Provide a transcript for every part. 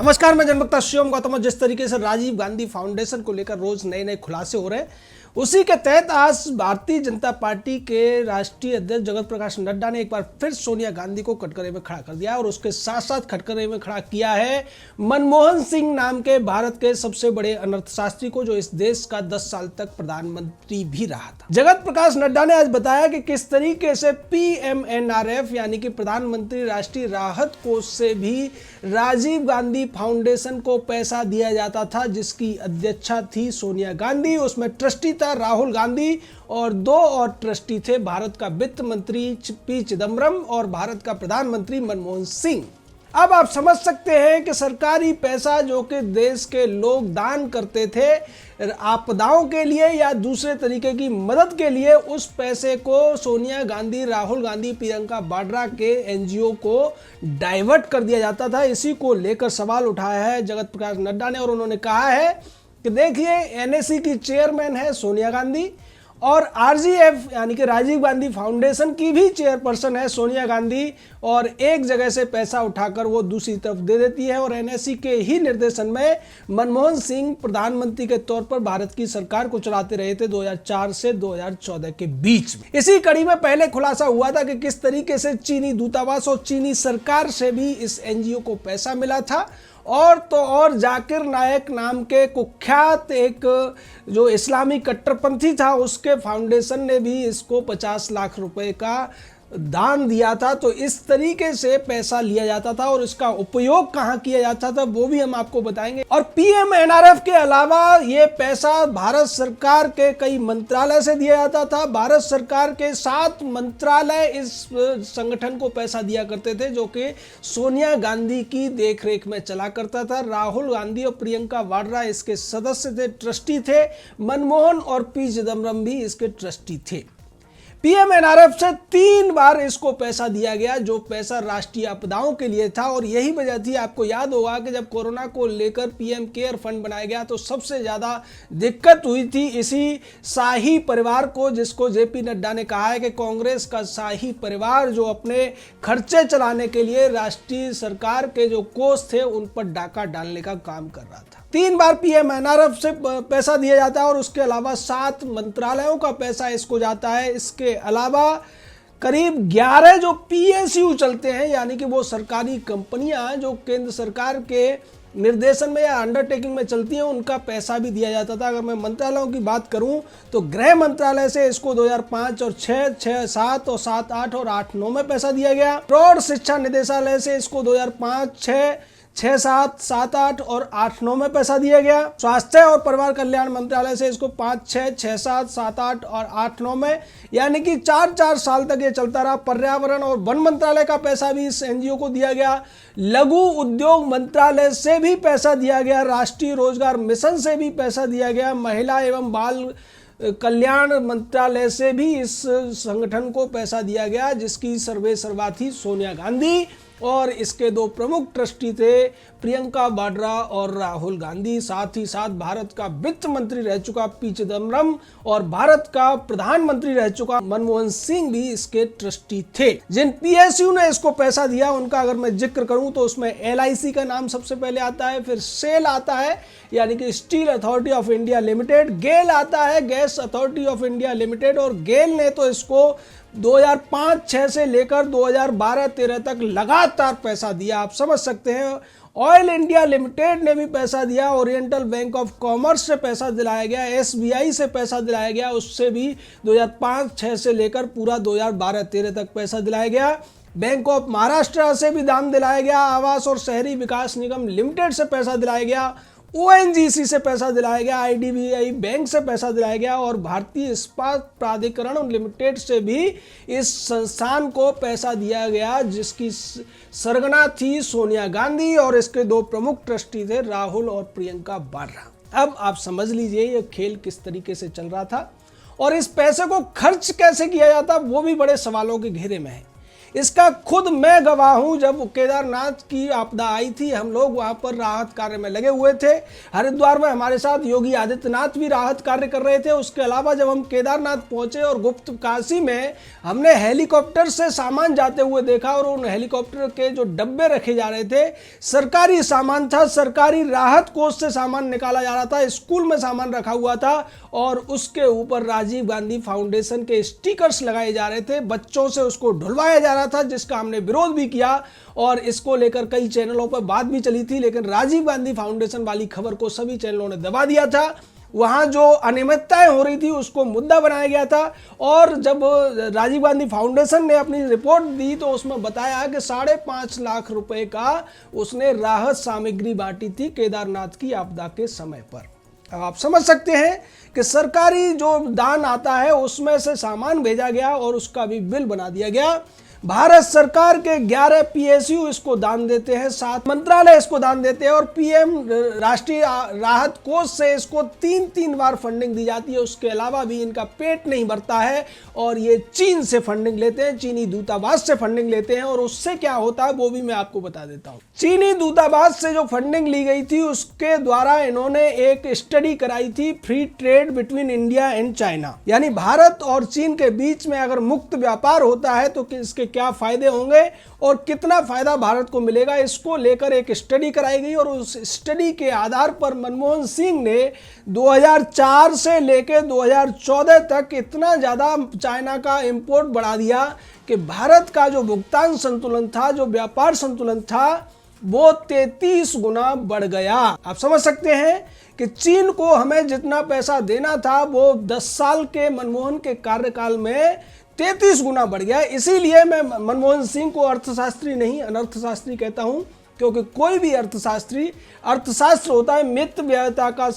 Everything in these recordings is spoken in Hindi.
नमस्कार, मैं जनवक्ता शिवम गौतम। जिस तरीके से राजीव गांधी फाउंडेशन को लेकर रोज नए नए खुलासे हो रहे हैं, उसी के तहत आज भारतीय जनता पार्टी के राष्ट्रीय अध्यक्ष जगत प्रकाश नड्डा ने एक बार फिर सोनिया गांधी को कटघरे में खड़ा कर दिया और उसके साथ साथ कटघरे में खड़ा किया है मनमोहन सिंह नाम के भारत के सबसे बड़े अर्थशास्त्री को, जो इस देश का 10 साल तक प्रधानमंत्री भी रहा था। जगत प्रकाश नड्डा ने आज बताया कि किस तरीके से PMNRF यानी कि प्रधानमंत्री राष्ट्रीय राहत कोष से भी राजीव गांधी फाउंडेशन को पैसा दिया जाता था, जिसकी अध्यक्षा थी सोनिया गांधी। उसमें ट्रस्टी था राहुल गांधी और 2 और ट्रस्टी थे, भारत का वित्त मंत्री P चिदम्बरम और भारत का प्रधानमंत्री मनमोहन सिंह। अब आप समझ सकते हैं कि सरकारी पैसा जो कि देश के लोग दान करते थे आपदाओं के लिए या दूसरे तरीके की मदद के लिए, उस पैसे को सोनिया गांधी, राहुल गांधी, प्रियंका वाड्रा के NGO को डाइवर्ट कर दिया जाता था। इसी को लेकर सवाल उठाया है जगत प्रकाश नड्डा ने और उन्होंने कहा है कि देखिए, NSC की चेयरमैन है सोनिया गांधी और RGF यानी कि राजीव गांधी फाउंडेशन की भी चेयरपर्सन है सोनिया गांधी, और एक जगह से पैसा उठाकर वो दूसरी तरफ दे देती है। और NSC के ही निर्देशन में मनमोहन सिंह प्रधानमंत्री के तौर पर भारत की सरकार को चलाते रहे थे 2004 से 2014 के बीच में। इसी कड़ी में पहले खुलासा हुआ था कि किस तरीके से चीनी दूतावास और चीनी सरकार से भी इस NGO को पैसा मिला था। और तो और जाकिर नायक नाम के कुख्यात एक जो इस्लामी कट्टरपंथी था, उसके फाउंडेशन ने भी इसको 50 लाख रुपए का दान दिया था। तो इस तरीके से पैसा लिया जाता था और इसका उपयोग कहाँ किया जाता था वो भी हम आपको बताएंगे। और PMNRF के अलावा ये पैसा भारत सरकार के कई मंत्रालय से दिया जाता था। भारत सरकार के 7 मंत्रालय इस संगठन को पैसा दिया करते थे, जो कि सोनिया गांधी की देखरेख में चला करता था। राहुल गांधी और प्रियंका वाड्रा इसके सदस्य थे, ट्रस्टी थे। मनमोहन और P चिदम्बरम भी इसके ट्रस्टी थे। PMNRF से 3 बार इसको पैसा दिया गया, जो पैसा राष्ट्रीय आपदाओं के लिए था। और यही वजह थी, आपको याद होगा कि जब कोरोना को लेकर PM केयर फंड बनाया गया तो सबसे ज़्यादा दिक्कत हुई थी इसी शाही परिवार को, जिसको JP नड्डा ने कहा है कि कांग्रेस का शाही परिवार जो अपने खर्चे चलाने के लिए राष्ट्रीय सरकार के जो कोष थे उन पर डाका डालने का काम कर रहा था। 3 बार PMNRF से पैसा दिया जाता है और उसके अलावा 7 मंत्रालयों का पैसा इसको जाता है। इसके अलावा करीब 11 जो PSU चलते हैं, यानी कि वो सरकारी कंपनियां जो केंद्र सरकार के निर्देशन में या अंडरटेकिंग में चलती हैं, उनका पैसा भी दिया जाता था। अगर मैं मंत्रालयों की बात करूं तो गृह मंत्रालय से इसको 2005 और 6, 7 और 7, 8 और 8, 9 में पैसा दिया गया। प्रौढ़ शिक्षा निदेशालय से इसको 2005, 6, 7, 7, 8 और 8, 9 में पैसा दिया गया। स्वास्थ्य और परिवार कल्याण मंत्रालय से इसको 5, 6, 7, 7, 8 और 8, 9 में, यानी कि 4 साल तक ये चलता रहा। पर्यावरण और वन मंत्रालय का पैसा भी इस NGO को दिया गया। लघु उद्योग मंत्रालय से भी पैसा दिया गया। राष्ट्रीय रोजगार मिशन से भी पैसा दिया गया। महिला एवं बाल कल्याण मंत्रालय से भी इस संगठन को पैसा दिया गया, जिसकी सर्वेसर्वा थी सोनिया गांधी। और इसके 2 प्रमुख ट्रस्टी थे प्रियंका वाड्रा और राहुल गांधी। साथ ही साथ भारत का वित्त मंत्री रह चुका P चिदम्बरम और भारत का प्रधानमंत्री रह चुका मनमोहन सिंह भी इसके ट्रस्टी थे। जिन PSU ने इसको पैसा दिया उनका अगर मैं जिक्र करूं तो उसमें LIC का नाम सबसे पहले आता है, फिर सेल आता है यानी कि steel authority of India limited, GAIL आता है, gas authority of India limited. और गेल ने तो इसको 2005-6 से लेकर 2012-13 तक लगातार पैसा दिया, आप समझ सकते हैं। ऑयल इंडिया लिमिटेड ने भी पैसा दिया, ओरिएंटल बैंक ऑफ कॉमर्स से पैसा दिलाया गया, SBI से पैसा दिलाया गया, उससे भी 2005-6 से लेकर पूरा 2012-13 तक पैसा दिलाया गया। बैंक ऑफ महाराष्ट्र से भी दाम दिलाया गया, आवास और शहरी विकास निगम लिमिटेड से पैसा दिलाया गया, ONGC से पैसा दिलाया गया, IDBI बैंक से पैसा दिलाया गया और भारतीय इस्पात प्राधिकरण लिमिटेड से भी इस संस्थान को पैसा दिया गया, जिसकी सरगना थी सोनिया गांधी और इसके 2 प्रमुख ट्रस्टी थे राहुल और प्रियंका वाड्रा। अब आप समझ लीजिए ये खेल किस तरीके से चल रहा था और इस पैसे को खर्च कैसे किया जाता वो भी बड़े सवालों के घेरे में है। इसका खुद मैं गवाह हूं। जब केदारनाथ की आपदा आई थी, हम लोग वहां पर राहत कार्य में लगे हुए थे। हरिद्वार में हमारे साथ योगी आदित्यनाथ भी राहत कार्य कर रहे थे। उसके अलावा जब हम केदारनाथ पहुंचे और गुप्त काशी में हमने हेलीकॉप्टर से सामान जाते हुए देखा और उन हेलीकॉप्टर के जो डब्बे रखे जा रहे थे, सरकारी सामान था, सरकारी राहत कोष से सामान निकाला जा रहा था, स्कूल में सामान रखा हुआ था और उसके ऊपर राजीव गांधी फाउंडेशन के स्टिकर्स लगाए जा रहे थे। बच्चों से उसको ढुलवाया जा रहा था, जिसका हमने विरोध भी किया और इसको लेकर कई चैनलों पर बात भी चली थी, लेकिन राजीव गांधी फाउंडेशन वाली खबर को सभी चैनलों ने दबा दिया था। वहां जो अनियमितताएं हो रही थी उसको मुद्दा बनाया गया था और जब राजीव गांधी फाउंडेशन ने अपनी रिपोर्ट दी तो उसमें बताया कि 5.5 लाख रुपए का उसने राहत सामग्री बांटी थी केदारनाथ की आपदा के समय पर। अब आप समझ सकते हैं कि सरकारी जो दान आता है उसमें से सामान भेजा गया और उसका भी बिल बना दिया गया। भारत सरकार के 11 पीएसयू इसको दान देते हैं, 7 मंत्रालय इसको दान देते हैं और पीएम राष्ट्रीय राहत कोष से इसको 3 बार फंडिंग दी जाती है। उसके अलावा भी इनका पेट नहीं भरता है और ये चीन से फंडिंग लेते हैं, चीनी दूतावास से फंडिंग लेते हैं। और उससे क्या होता है वो भी मैं आपको बता देता हूँ। चीनी दूतावास से जो फंडिंग ली गई थी उसके द्वारा इन्होंने एक स्टडी कराई थी, free trade between India and China, यानी भारत और चीन के बीच में अगर मुक्त व्यापार होता है तो इसके क्या फायदे होंगे और कितना फायदा भारत को मिलेगा, इसको लेकर एक स्टडी कराई गई। और उस स्टडी के आधार पर मनमोहन सिंह ने 2004 से लेकर 2014 तक इतना ज़्यादा चाइना का इंपोर्ट बढ़ा दिया कि भारत का जो भुगतान संतुलन था, जो व्यापार संतुलन था, वो 33 गुना बढ़ गया। आप समझ सकते हैं कि चीन को हमें जितना पैसा देना था वो 10 साल के मनमोहन के कार्यकाल में 33 गुना बढ़ गया। इसीलिए मैं मनमोहन सिंह को अर्थशास्त्री नहीं अनर्थशास्त्री कहता हूं, क्योंकि कोई भी अर्थशास्त्र होता है मित व्ययता का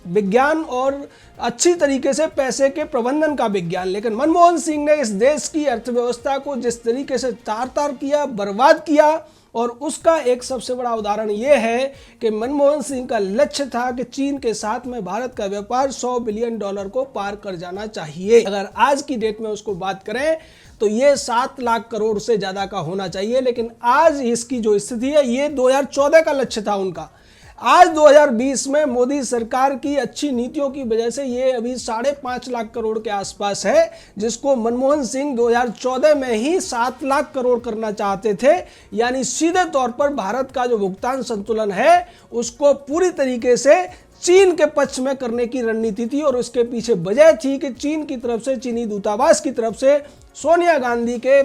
विज्ञान और अच्छी तरीके से पैसे के प्रबंधन का विज्ञान। लेकिन मनमोहन सिंह ने इस देश की अर्थव्यवस्था को जिस तरीके से तार-तार किया, बर्बाद किया, और उसका एक सबसे बड़ा उदाहरण ये है कि मनमोहन सिंह का लक्ष्य था कि चीन के साथ में भारत का व्यापार $100 बिलियन को पार कर जाना चाहिए। अगर आज की डेट में उसको बात करें तो ये 7 लाख करोड़ से ज़्यादा का होना चाहिए, लेकिन आज इसकी जो स्थिति है, ये 2014 का लक्ष्य था उनका। आज 2020 में मोदी सरकार की अच्छी नीतियों की वजह से ये अभी 5.5 लाख करोड़ के आसपास है, जिसको मनमोहन सिंह 2014 में ही 7 लाख करोड़ करना चाहते थे। यानी सीधे तौर पर भारत का जो भुगतान संतुलन है उसको पूरी तरीके से चीन के पक्ष में करने की रणनीति थी और उसके पीछे वजह थी कि चीन की तरफ से, चीनी दूतावास की तरफ से सोनिया गांधी के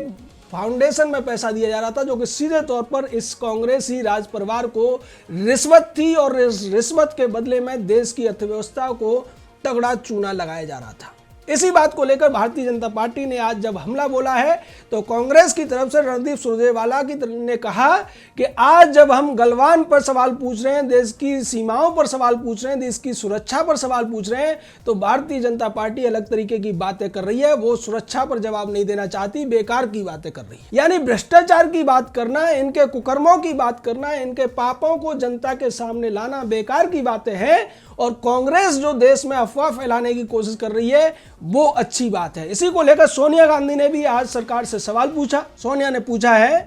फाउंडेशन में पैसा दिया जा रहा था, जो कि सीधे तौर पर इस कांग्रेसी राज परिवार को रिश्वत थी और इस रिश्वत के बदले में देश की अर्थव्यवस्था को तगड़ा चूना लगाया जा रहा था। इसी बात को लेकर भारतीय जनता पार्टी ने आज जब हमला बोला है तो कांग्रेस की तरफ से रणदीप सुरजेवाला ने कहा कि आज जब हम गलवान पर सवाल पूछ रहे हैं, देश की सीमाओं पर सवाल पूछ रहे हैं, देश की सुरक्षा पर सवाल पूछ रहे हैं, तो भारतीय जनता पार्टी अलग तरीके की बातें कर रही है। वो सुरक्षा पर जवाब नहीं देना चाहती, बेकार की बातें कर रही है। यानी भ्रष्टाचार की बात करना, इनके कुकर्मों की बात करना, इनके पापों को जनता के सामने लाना बेकार की बातें हैं। और कांग्रेस जो देश में अफवाह फैलाने की कोशिश कर रही है वो अच्छी बात है। इसी को लेकर सोनिया गांधी ने भी आज सरकार से सवाल पूछा। सोनिया ने पूछा है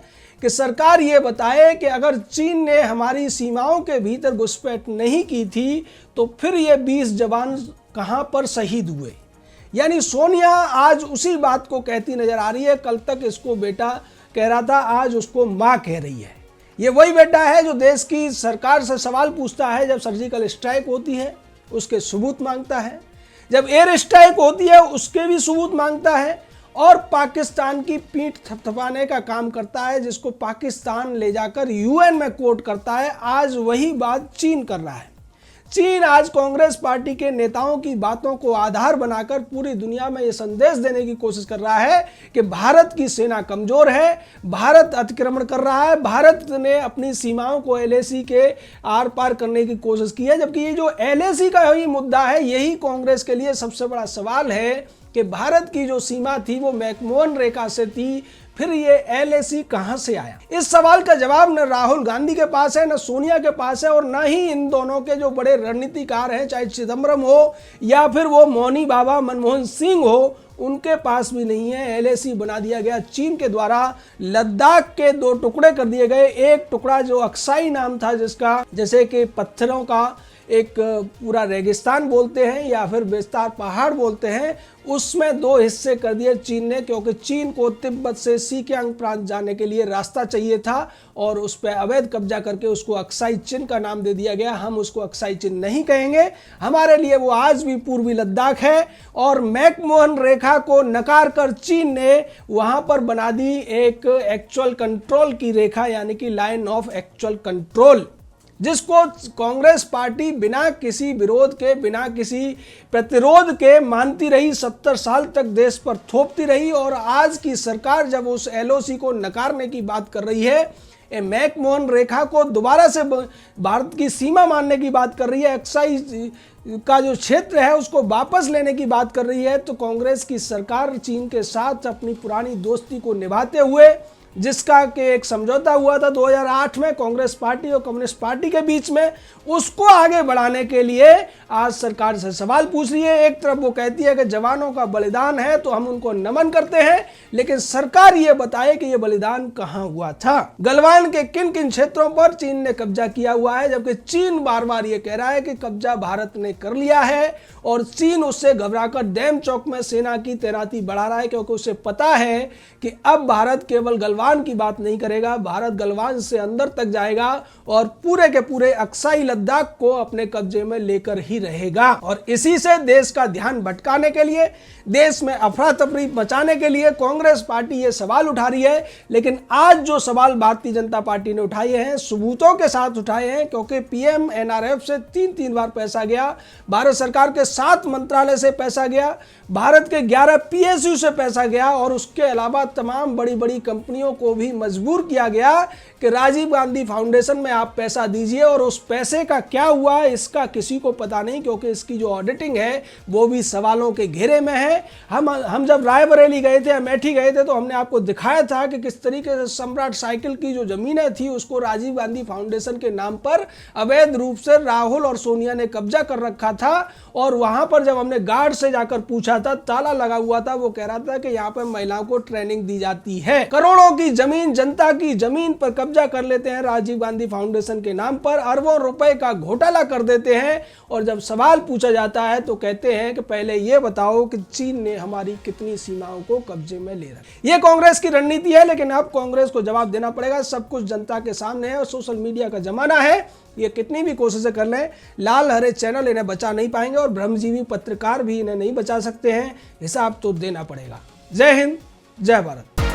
कि सरकार ये बताए कि अगर चीन ने हमारी सीमाओं के भीतर घुसपैठ नहीं की थी तो फिर ये 20 जवान कहां पर शहीद हुए। यानी सोनिया आज उसी बात को कहती नजर आ रही है। कल तक इसको बेटा कह रहा था, आज उसको मां कह रही है। ये वही बेटा है जो देश की सरकार से सवाल पूछता है, जब सर्जिकल स्ट्राइक होती है उसके सबूत मांगता है, जब एयर स्ट्राइक होती है उसके भी सबूत मांगता है, और पाकिस्तान की पीठ थपथपाने का काम करता है, जिसको पाकिस्तान ले जाकर यूएन में कोर्ट करता है। आज वही बात चीन कर रहा है। चीन आज कांग्रेस पार्टी के नेताओं की बातों को आधार बनाकर पूरी दुनिया में यह संदेश देने की कोशिश कर रहा है कि भारत की सेना कमजोर है, भारत अतिक्रमण कर रहा है, भारत ने अपनी सीमाओं को एलएसी के आर पार करने की कोशिश की है। जबकि ये जो एलएसी का ही मुद्दा है, यही कांग्रेस के लिए सबसे बड़ा सवाल है कि भारत की जो सीमा थी वो मैकमोहन रेखा से थी, फिर ये एलएसी कहां से आया। इस सवाल का जवाब न राहुल गांधी के पास है, न सोनिया के पास है, और न ही इन दोनों के जो बड़े रणनीतिकार हैं, चाहे चिदम्बरम हो या फिर वो मौनी बाबा मनमोहन सिंह हो, उनके पास भी नहीं है। एलएसी बना दिया गया चीन के द्वारा। लद्दाख के 2 टुकड़े कर दिए गए। एक टुकड़ा जो अक्साई नाम था, जिसका जैसे कि पत्थरों का एक पूरा रेगिस्तान बोलते हैं या फिर बेस्तार पहाड़ बोलते हैं, उसमें 2 हिस्से कर दिए चीन ने, क्योंकि चीन को तिब्बत से सीकियांग प्रांत जाने के लिए रास्ता चाहिए था और उस पर अवैध कब्जा करके उसको अक्साई चीन का नाम दे दिया गया। हम उसको अक्साई चीन नहीं कहेंगे, हमारे लिए वो आज भी पूर्वी लद्दाख है। और मैकमोहन रेखा को नकार कर चीन ने वहां पर बना दी एक एक्चुअल कंट्रोल की रेखा, यानी कि लाइन ऑफ एक्चुअल कंट्रोल, जिसको कांग्रेस पार्टी बिना किसी विरोध के, बिना किसी प्रतिरोध के मानती रही, 70 साल तक देश पर थोपती रही। और आज की सरकार जब उस एलओसी को नकारने की बात कर रही है, मैकमोहन रेखा को दोबारा से भारत की सीमा मानने की बात कर रही है, अक्साई का जो क्षेत्र है उसको वापस लेने की बात कर रही है, तो कांग्रेस की सरकार चीन के साथ अपनी पुरानी दोस्ती को निभाते हुए, जिसका कि एक समझौता हुआ था 2008 में कांग्रेस पार्टी और कम्युनिस्ट पार्टी के बीच में, उसको आगे बढ़ाने के लिए आज सरकार से सवाल पूछ रही है। एक तरफ वो कहती है कि जवानों का बलिदान है तो हम उनको नमन करते हैं, लेकिन सरकार ये बताए कि ये बलिदान कहां हुआ था, गलवान के किन किन क्षेत्रों पर चीन ने कब्जा किया हुआ है, जबकि चीन बार बार ये कह रहा है कि कब्जा भारत ने कर लिया है और चीन उससे घबराकर डैम चौक में सेना की तैनाती बढ़ा रहा है, क्योंकि उसे पता है कि अब भारत केवल गलवान की बात नहीं करेगा, भारत गलवान से अंदर तक जाएगा और पूरे के पूरे अक्साई लद्दाख को अपने कब्जे में लेकर ही रहेगा। और इसी से देश का ध्यान भटकाने के लिए, देश में अफरा तफरी मचाने के लिए कांग्रेस पार्टी ये सवाल उठा रही है। लेकिन आज जो सवाल भारतीय जनता पार्टी ने उठाए हैं, सबूतों के साथ उठाए हैं, क्योंकि पीएम एनआरएफ से 3 बार पैसा गया, भारत सरकार के 7 मंत्रालय से पैसा गया, भारत के 11 पीएसयू से पैसा गया और उसके अलावा तमाम बड़ी बड़ी कंपनियों को भी मजबूर किया गया कि राजीव गांधी फाउंडेशन में आप पैसा दीजिए। और उस पैसे का क्या हुआ इसका किसी को पता नहीं, क्योंकि इसकी जो ऑडिटिंग है वो भी सवालों के घेरे में है। हम जब रायबरेली गए थे, अमेठी गए थे, तो हमने आपको दिखाया था कि किस तरीके से सम्राट साइकिल की जो जमीनें थी उसको राजीव गांधी फाउंडेशन के नाम पर अवैध रूप से राहुल और सोनिया ने कब्जा कर रखा था। और वहां पर जब हमने गार्ड से जाकर पूछा था, ताला लगा हुआ था, वो कह रहा था कि यहाँ पर महिलाओं को ट्रेनिंग दी जाती है। करोड़ों की जमीन, जनता की जमीन पर कब्जा कर लेते हैं राजीव गांधी फाउंडेशन के नाम पर, अरबों रुपए का घोटाला कर देते हैं। और जब सवाल पूछा जाता है तो कहते हैं कि पहले ये बताओ कि चीन ने हमारी कितनी सीमाओं को कब्जे में ले रखा। ये कांग्रेस की रणनीति है, लेकिन अब कांग्रेस को जवाब देना पड़ेगा। सब कुछ जनता के सामने है और सोशल मीडिया का जमाना है, ये कितनी भी कोशिशें कर लें, लाल हरे चैनल इन्हें बचा नहीं पाएंगे और भ्रमजीवी पत्रकार भी इन्हें नहीं बचा सकते हैं। हिसाब तो देना पड़ेगा। जय हिंद, जय भारत।